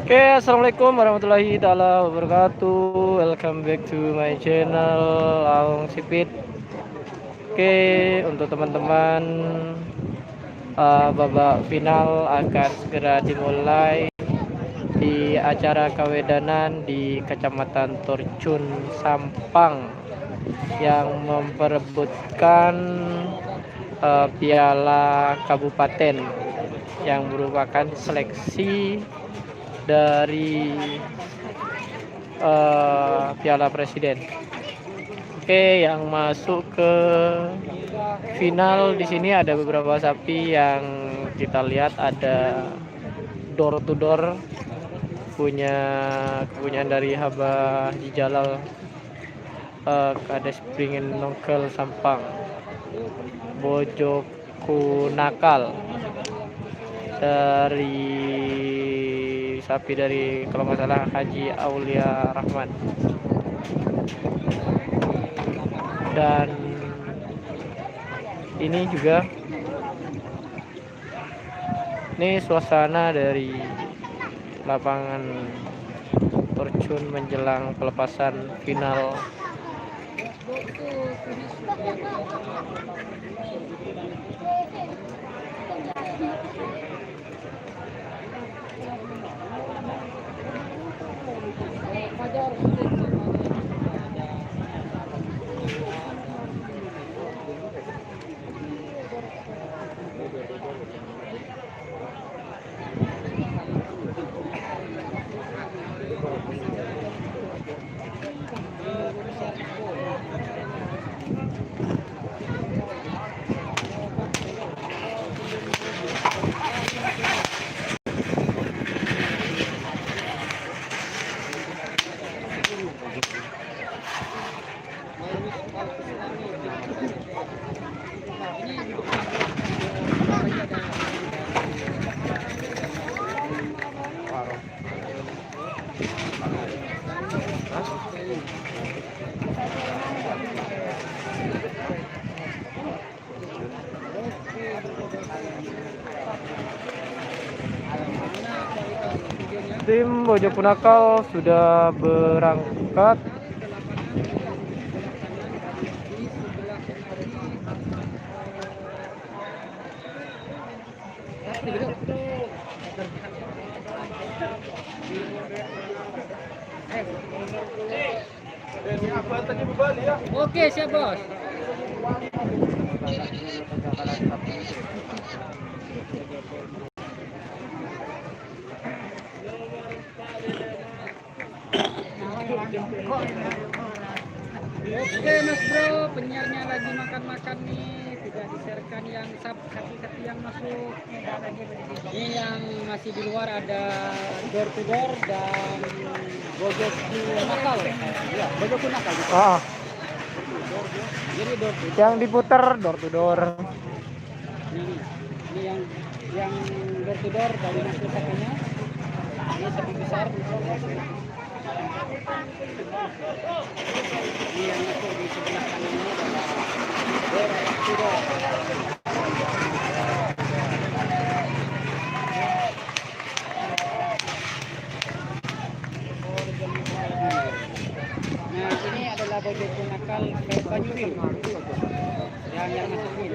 Oke, assalamualaikum warahmatullahi taala wabarakatuh. Welcome back to my channel Aung Sipit. Oke, untuk teman-teman, babak final akan segera dimulai di acara kawedanan di Kecamatan Torcun Sampang yang memperebutkan piala kabupaten yang merupakan seleksi dari Piala Presiden. Oke, yang masuk ke final di sini ada beberapa sapi yang kita lihat ada door to door punya kepunyaan dari Haba Jalal, Kades Pringin Nongkel Sampang, Bojoku Nakal dari sapi dari kalau nggak salah Haji Aulia Rahman. Dan ini juga suasana dari lapangan Torcun menjelang pelepasan final. Tim Bojoku Nakal sudah berangkat. Oke, siap bos. Oke mas bro, penyiarnya lagi makan-makan nih, tidak diserahkan yang sapi-sapi yang masuk. Ini yang masih di luar ada door to door dan Bojoku Nakal. Ya, Bojoku Nakal. Ah, Jadi door to door. yang diputar door to door. Ini yang door to door dari masuk sapinya. Ini sapi besar. Ini yang masuk di sebelah kanan ini adalah door to door. Nah, ini adalah Bojoku Nakal Banyuwil. Yang masuk ini.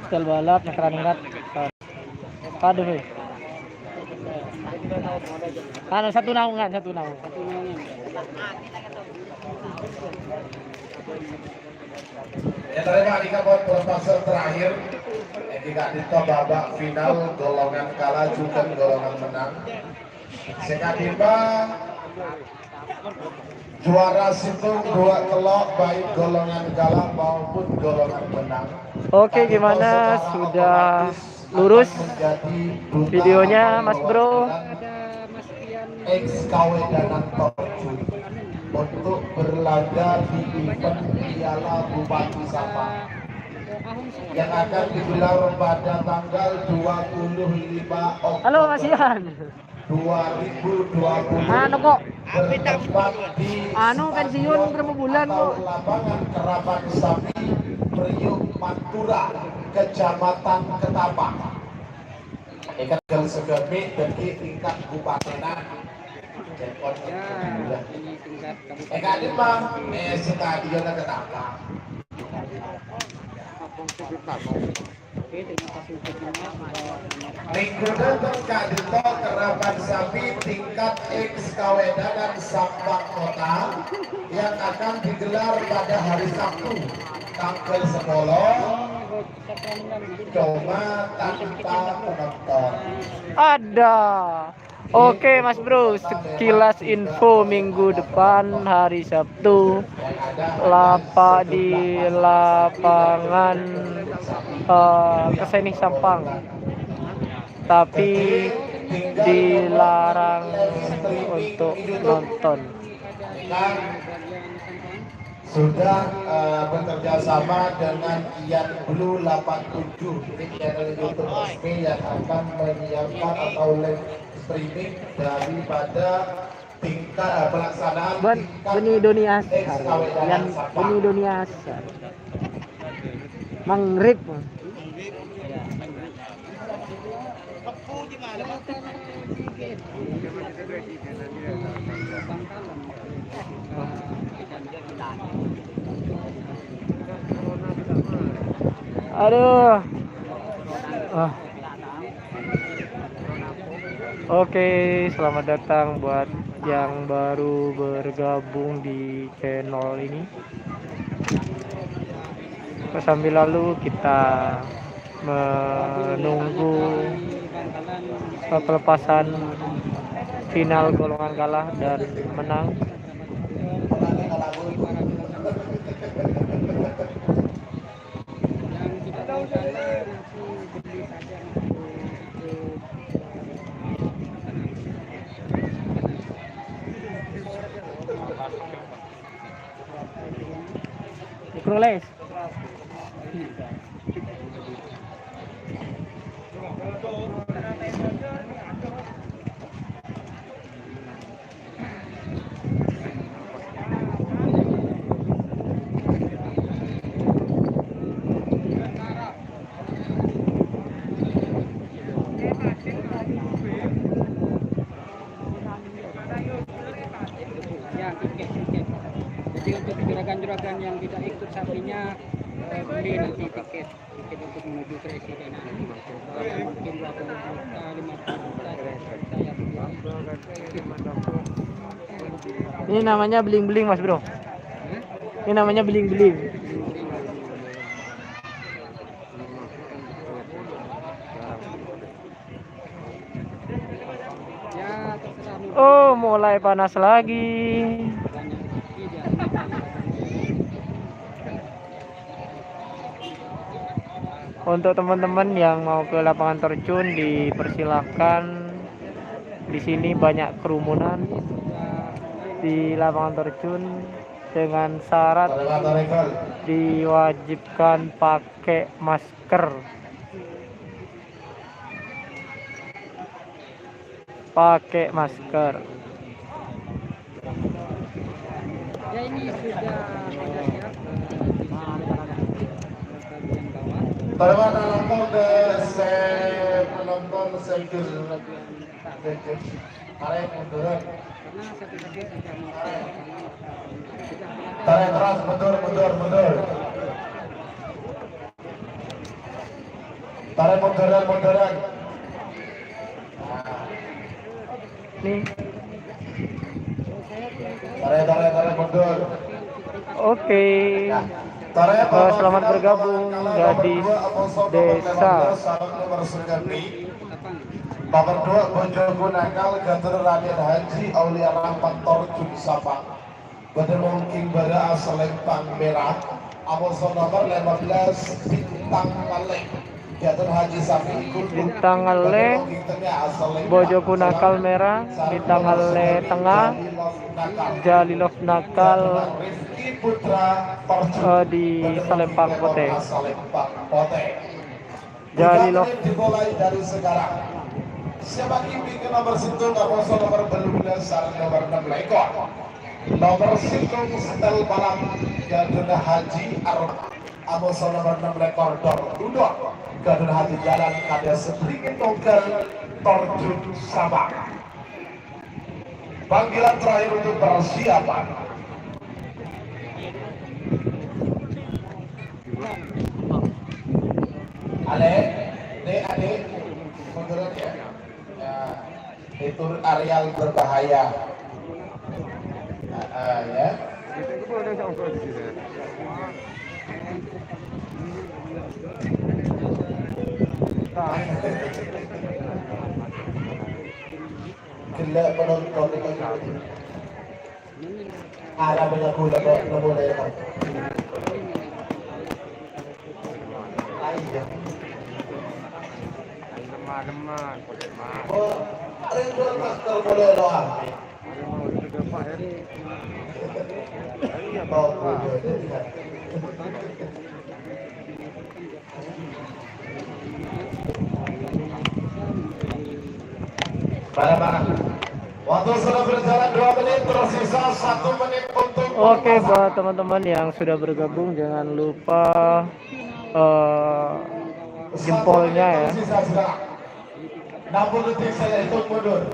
Sel balap nakarangat. Kado he. Ano satu naungan. Ya terima kasih buat pelepasan terakhir. Jika kita babak final golongan kalah juga golongan menang. Sehingga tiba juara situng dua telok baik golongan kalah maupun golongan menang. Oke, gimana? Sudah lurus videonya, Mas Bro? XKW Danan Torcun untuk berlaga di event Piala Bupati Sampang yang akan digelar pada tanggal 25 Oktober. Halo Mas Ian. Anu kok, bertempat di pensiun berapa bulan atau kok? lapangan kerabat sapi Priuk Mantura, Kecamatan Ketapang. Ikan gal segemi dan tingkat Bupatenan. Ya, ini tingkat kabupaten. Eka di mah, stadion Ketapang. Oke, terima kasih untuk Minggu datang Kadito kerabat sapi tingkat X Kawedanan Sampang Kota yang akan digelar pada hari Sabtu tanggal 10 cuma tanpa penonton. Ada. Oke Mas Bro, sekilas info minggu depan hari Sabtu di lapangan Keseni Sampang, tapi dilarang untuk nonton. Sudah bekerja sama dengan Ian Blue 87 channel YouTube resmi yang akan menyiapkan atau live streaming daripada tingkat pelaksanaan Beni Dunia Asar, yang Beni Dunia Asar, Mangrip. Aduh. Oke, selamat datang buat yang baru bergabung di channel ini. Sambil lalu kita menunggu pelepasan final golongan kalah dan menang. Mikroles. Ya, tiket. Jadi untuk juragan-juragan yang tidak ikut sapinya beli nanti tiket untuk menuju presidenan. Mungkin 20 juta, 50 juta saya Ini namanya beling-beling Mas Bro. Ini namanya beling-beling. Ya, terserah. Oh, mulai panas lagi. Untuk teman-teman yang mau ke lapangan terjun dipersilahkan. Di sini banyak kerumunan di lapangan terjun dengan syarat diwajibkan pakai masker. Pakai masker. Ya, ini sudah siap Teman penonton sekir tarik munduran. Tarik keras, mundur. Tarik munduran. Nih. Tarik mundur. Oke. Selamat bergabung Gadis Desa. Nomor 2 Bojoku Nakal Gator Raden Haji Aulia Rahmat Torjun Sapang Bademong King Bara Selempang Merah Amoson nomor 15 Bintang Malek Gator Haji Safi Bintang Ale Bojoku Nakal Merah, Bintang Ale Tengah, Jalilov Nakal di Selempang Pote. Jalilov dimulai dari sekarang. Siapa kipi ke nomor situ Karoso nomor 12 sarang nomor 6 lekor. Nomor situ setel balap Gaduna Haji Arab Amoso nomor 6 lekor Dor Dudor Gaduna Haji Jalan ada sedikit tongkel Torjun Sabang. Panggilan terakhir untuk persiapan. Ale, ade, munduran ya. Itu areal berbahaya. Ya. Gila penonton itu. Ada banyak gula kok, nggak boleh ya. Oh, ada yang jual masker boleh doang. Mana? Waktu sudah berjalan 2 menit, tersisa 1 menit untuk. Oke, buat teman-teman yang sudah bergabung jangan lupa jempolnya ya. 60 detik saya hitung mundur.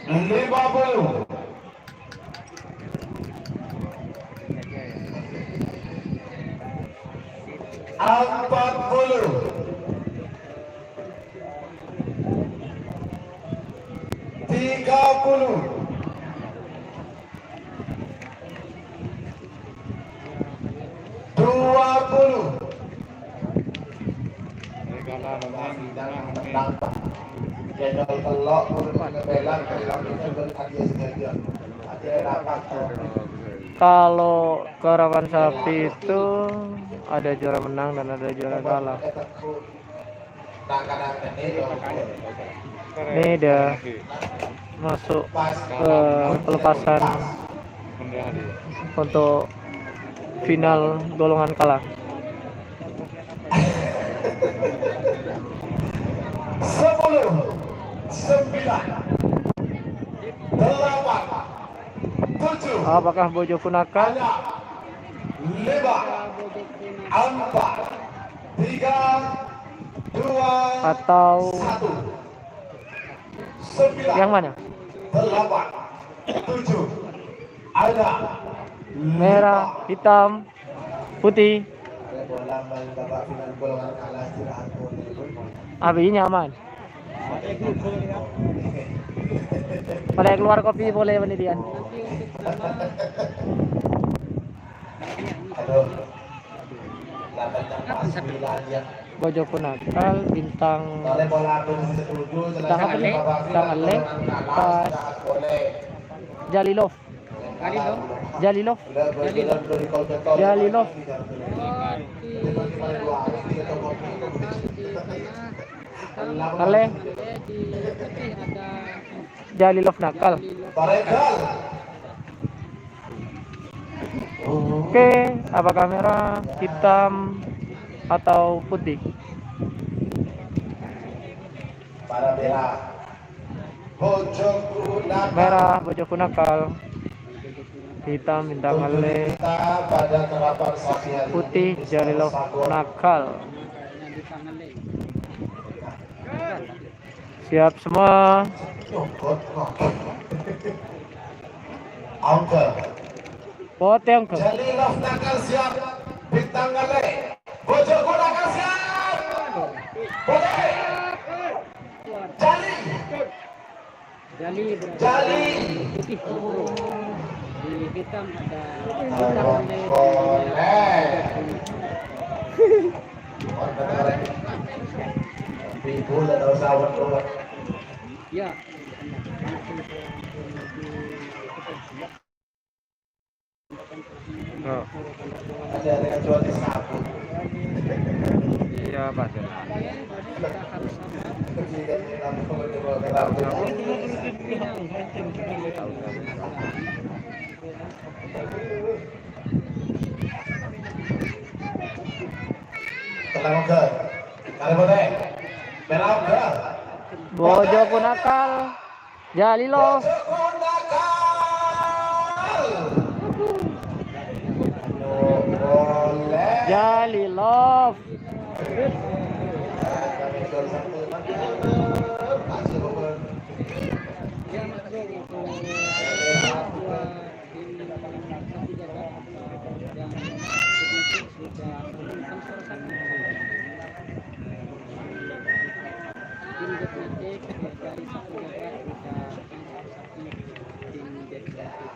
50. 40. 30. 20. Kalau karawan sapi itu ada juara menang dan ada juara kalah. Ini udah masuk ke pelepasan untuk final golongan kalah. 10, 9, 8, 7. Apakah Bojo Punaka 5, 4, 3, 2, atau 1. 9, yang mana? 8, 7. Ada Merah, hitam, putih. Abinya aman. Boleh keluar kopi boleh penelitian. Bojo Punakal bintang apa nih? Bintang Alek pas Jalilov. Jalilov. Ale Jalilov nakal. Oke, apakah merah, hitam, atau putih? Merah, Bojo Punakal. Hitam, bintang Ale. Putih, Jalilov nakal. Siap semua. Pote angka. Jalilov nakal siap. Bintang Ale. Bojo nakal siap. Pote. Jali. Putih. Di hitam ada ya. Oh. Ada kecuali sapu. Iya, Pak. Tenang oke. Kali bote. Merah oke. Bojo Kunakal. Jalilov. Jalilov. Ya Mas Bro, untuk ketua tim sapi jagat yang sedikit sudah menemukan skor 1. Tim Jetmatic dari sapi jagat sudah skor 1 tim Jetmatic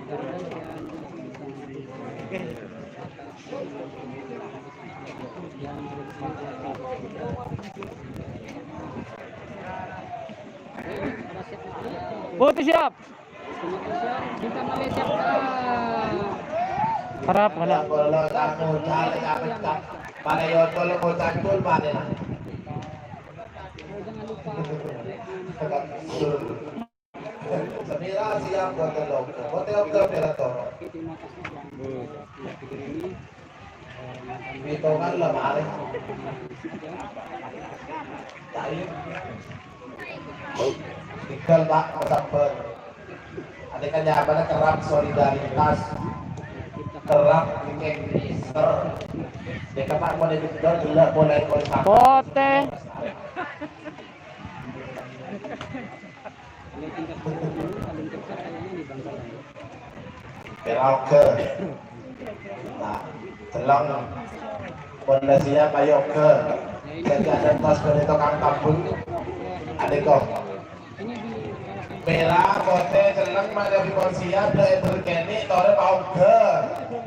mudah-mudahan yang Putih siap. kita Malaysia Harap mana? jangan lupa Semira siap bote oke Perator. terima kasih yang video ini Hitungan lemari. Tinggal Pak Ketempel. Ada kan jawabannya kerap solidaritas, kerap bikin mister. Dia kapan mau dibidol gila boleh sama. Pote. Oke. Nah, telong pondasinya kayak oke. Jadi ada tas dari tukang tabung. Ada kok. Merah, pote, celeng, mana di konsian, dari berkeni, tore mau ke.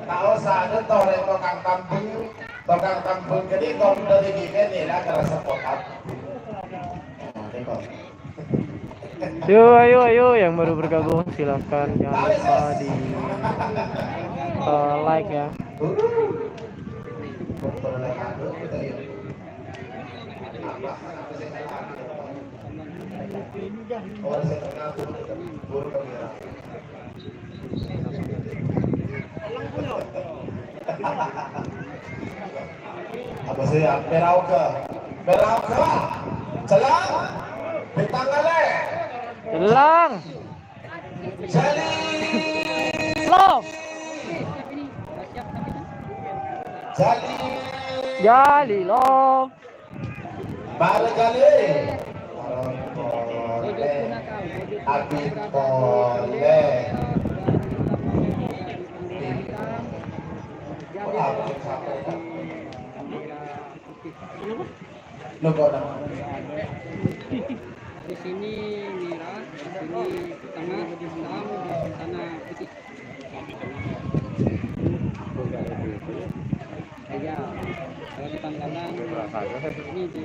Tahu sadar tore tukang tabung gede, kalau dari gini nih lah kerasa pokat. Ada kok. Ayo yang baru bergabung silahkan jangan lupa di like ya. Apa sih ya? Merauke, celang, bintang kale. Jelang. Jadi Love. Jalilov. baru kali Abi boleh lu kok di sini merah, di sini tengah, di sana putih. Ya, kalau di Pangkalan ini di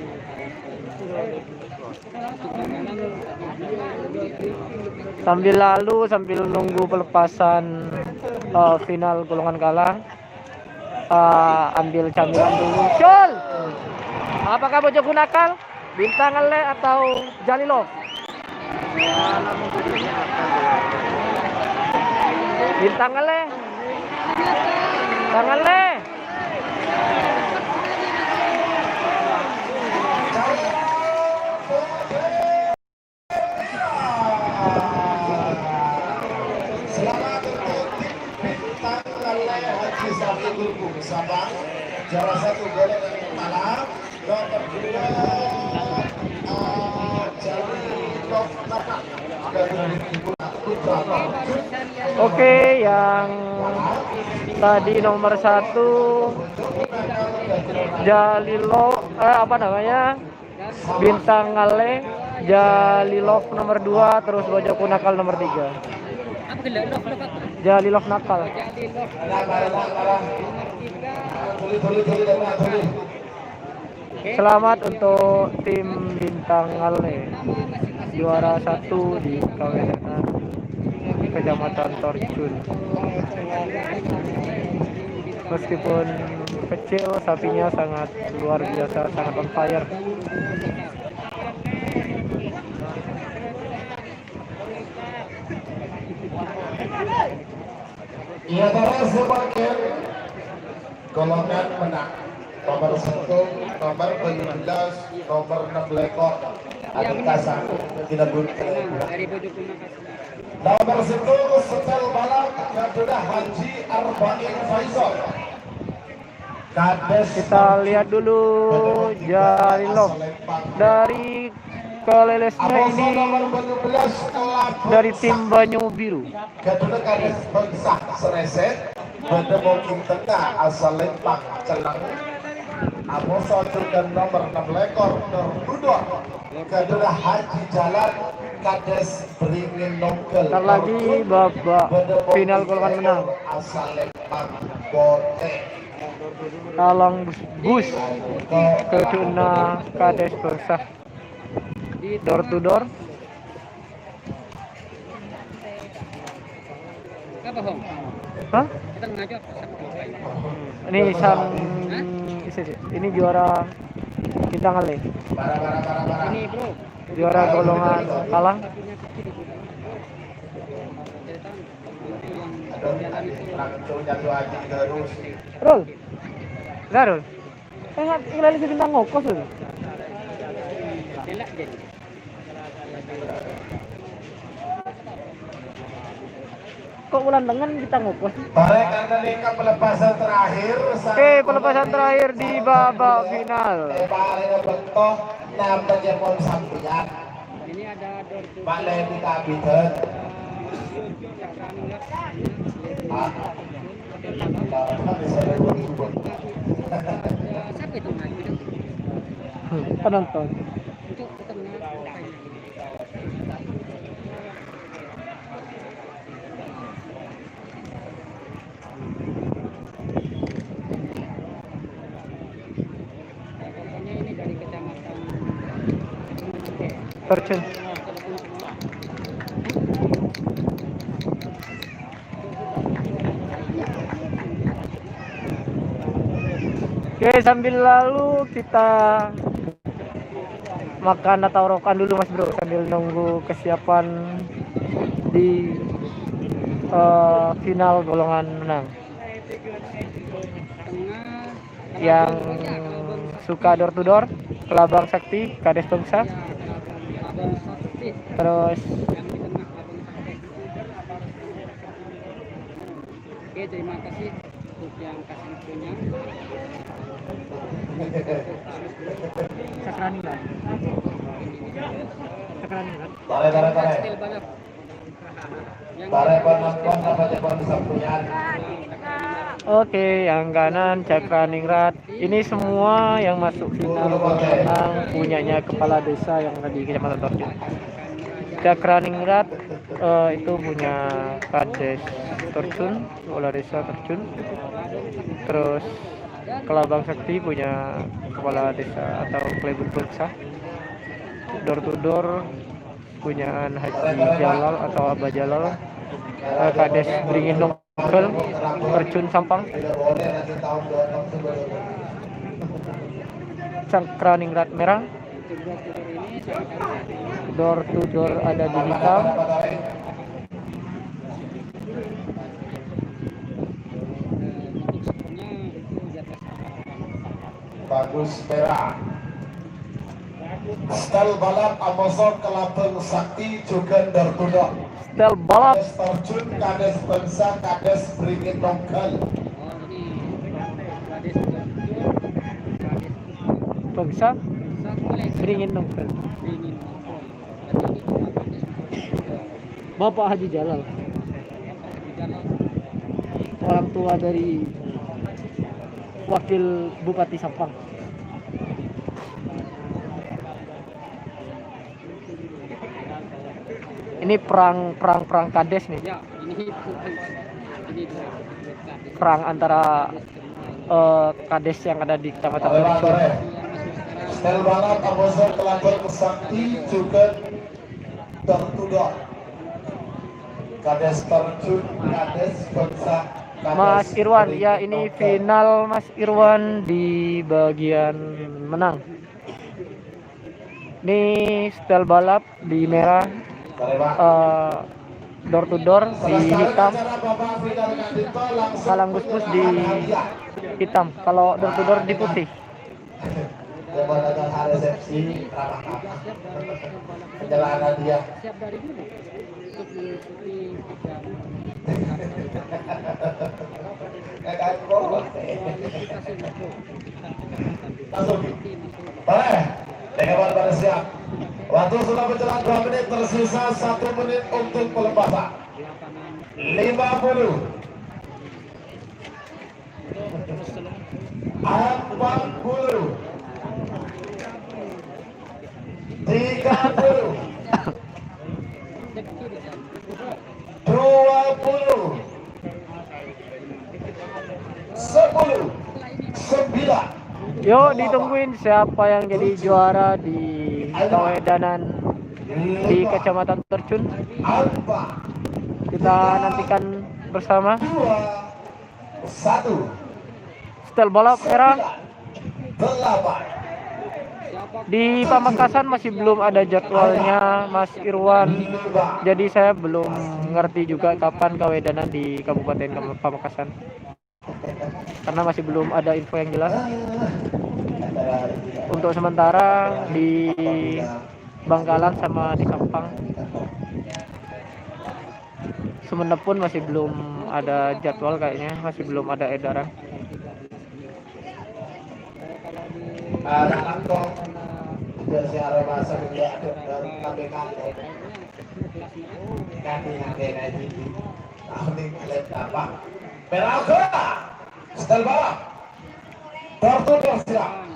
Sambil nunggu pelepasan final golongan kalah, ambil camilan dulu. Syul. Apakah Bojo Kunakal, Bintang Ale atau Jalilov? Bintang Ale. Bintang Ale. selamat untuk tim bintang kale Haji Safigul Sabang juara 1 golongan malam, nomor 2 Jalilov Naka dari Putra Norjun. Oke, yang tadi nomor 1 Jalilov apa namanya? Bintang Ale, Jalilov nomor 2, terus Bojo Kunakal nomor 3. apa gelap Jalilov nakal. Selamat untuk tim Bintang Ale, juara 1 di kawasan Kecamatan Torjun. Meskipun kecil, sapinya sangat luar biasa, sangat on fire. Ia adalah sebagian golongan menang. nomor 1, nomor 17, nomor 16 ekor. Adika satu tidak boleh. Dari Bojong Makasih. Nomor 10 setel balap Kaduna Haji Arba'in Faisal. Kades Kita lihat dulu jari lock dari kelelesnya ini dari tim Banyu Biru. Kaduna Kades Bangsa Sereset pada booking tengah asal Lempang Celang. Amoso dan nomor 6 lekor Nurdudor. Kaduna Haji Jalan Kades Beringin Nongkel. Ntar lagi babak final golongan menang. Asal Lempang Bote. Talang bus Kaduna Kades Bangsa. Door to door. Apa Hong? Hah? Kita ngajak Ini ini juara kita kali. ini bro. Juara golongan kalah. Rul. Enggak, Rul. Enggak ngelali si bintang ngokos tuh. Delak jadi. Kok bulan dengan kita ngokos? Baik, karena ini kan pelepasan terakhir. Oke, pelepasan terakhir di babak final. Paling bentuk namanya pon sampian. Ini ada door to Pak Levi Kabinet. siapa itu lagi? Penonton. Untuk ketengah. Pokoknya ini dari kecamatan Terjun. Oke, sambil lalu kita makan atau rokan dulu Mas Bro sambil nunggu kesiapan di final golongan menang. Yang suka door to door, Kelabang Sakti, Kades Bangsa. Terus Oke, terima kasih untuk yang kasih punya. Sakrani lah. Sakrani lah. Tarik. Stil balap. Tarik penonton namanya pon sampian. Oke, yang kanan Cakraningrat. Ini semua yang masuk final menang punyanya kepala desa yang tadi Kecamatan Terjun. Cakraningrat itu punya Kades Terjun, kepala desa Terjun. Terus Kelabang Sakti punya kepala desa atau Klebur Bangsa. Door to door punya Haji Jalal atau Abah Jalal. Kades Beringin Nongkel, Terjun Sampang. Cakraningrat merah. Door to door ada di hitam. Bagus merah. Stel balap Amosor Kelabang Sakti juga Dartudo. Stel balap Kades Terjun, Kades Bangsa, Kades Beringin Nongkel. Oh, ini Kades Bangsa Beringin Nongkel. Bapak Haji Jalal, orang tua dari Wakil Bupati Sampang. Ini perang kades nih. Ya, ini Perang antara kades yang ada di Kecamatan Terjun. Stel balap Amosor Kelabang Sakti juga Dartudo. Kades Terjun, Kades Bangsa. Mas Irwan, ya ini final Mas Irwan di bagian menang. Ini setel balap di merah door to door di hitam, Acara Bapak Fikar Kadito langsung Kalang Gusmus di hitam. Kalau door to door di putih. Coba datang hari resepsi ramah-ramah. Perjalanan dia. Siap dari dulu untuk mengikuti Kayak kok. Langsung. Boleh. Kawan pada siap. Waktu sudah berjalan 2 menit, tersisa 1 menit untuk pelepasan. 50. 40. 30. 20. 10. 9. Yuk ditungguin siapa yang jadi juara di Kawedanan di Kecamatan Terjun. Alfa. Kita nantikan bersama. 2. 1. Setel balap merah 8. di Pamekasan masih belum ada jadwalnya Mas Irwan. Jadi saya belum ngerti juga kapan Kawedanan di Kabupaten Pamekasan. Karena masih belum ada info yang jelas. Untuk sementara di Bangkalan sama di Sampang, Sumenep pun masih belum ada jadwal, kayaknya masih belum ada edaran.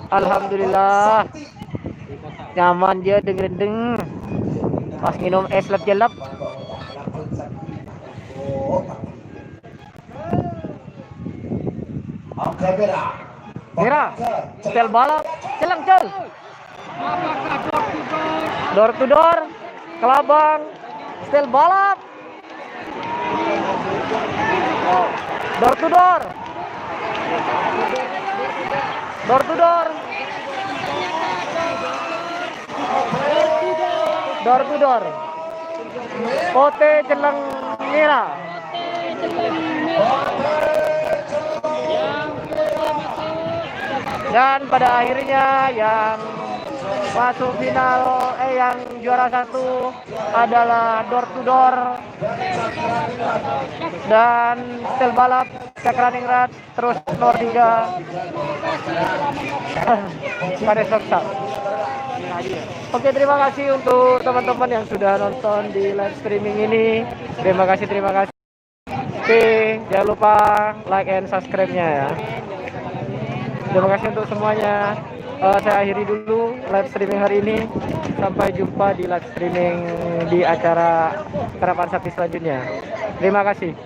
Alhamdulillah nyaman dia dengerin pas minum es lap-jelap. Mira, setel balap, celang cel. Door to door, Kelabang, setel balap. Door to door. Door to door. Door to door. Pote celang Mira. Dan pada akhirnya yang masuk final yang juara 1 adalah door to door dan setel balap Cakraningrat, terus nomor 3 Kades Doksa. Oke, terima kasih untuk teman-teman yang sudah nonton di live streaming ini. Terima kasih. Oke, jangan lupa like and subscribe-nya ya. Terima kasih untuk semuanya. Saya akhiri dulu live streaming hari ini. Sampai jumpa di live streaming di acara Karapan Sapi selanjutnya. Terima kasih.